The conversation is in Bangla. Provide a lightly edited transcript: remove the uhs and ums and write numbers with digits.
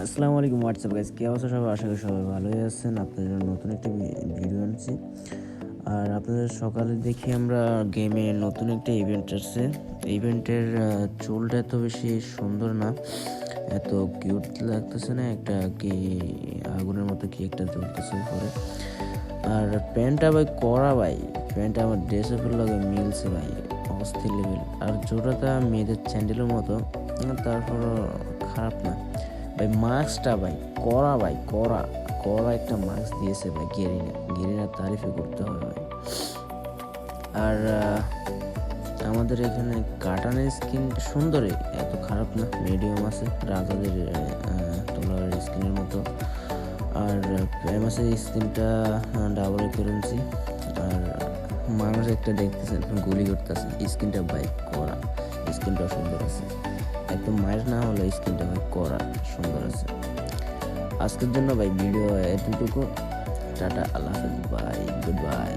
আসসালামু আলাইকুম হোয়াটসঅ্যাপ গাইস, কি অবস্থা সবাই? আশা করি সবাই ভালোই আছেন। আপনাদের জন্য নতুন একটা ভিডিও আনছি। আর আপনাদের সকালে দেখি আমরা গেমে নতুন একটা ইভেন্ট আসছে। ইভেন্টের চুলটা এত বেশি সুন্দর না, এত কিউট লাগতেছে না, একটা কি আগুনের মতো কি একটা জ্বলতেছে উপরে। আর প্যান্টটা ভাই করা ভাই, প্যান্টটা আমার ড্রেস আপের লাগে মিলছে ভাই, অস্থির লেভেল। আর জোড়াটা মেয়েদের স্যান্ডেলের মতো, তারপরও খারাপ না ভাই। মাস্কটা ভাই করা, ভাই করা করা একটা মাস্ক দিয়েছে ভাই গেরিনার তারিফে করতে হবে ভাই। আর আমাদের এখানে কাটানের স্কিন সুন্দরই, এত খারাপ না, মিডিয়াম আছে, রাজাদের তোলার স্কিনের মতো। আর ফেমাসের স্কিনটা ডাবল কারেন্সি। আর মানুষ একটা দেখতেছেন গুলি করতেছে, স্কিনটা ভাই করা, স্কিনটা সুন্দর আছে, একদম মায়ের না হলে স্কিনটা ভাই করা সুন্দর আছে। আজকের জন্য ভাই ভিডিও এতটুকু। টাটা, আল্লাহ হাফেজ, বাই, গুড বাই।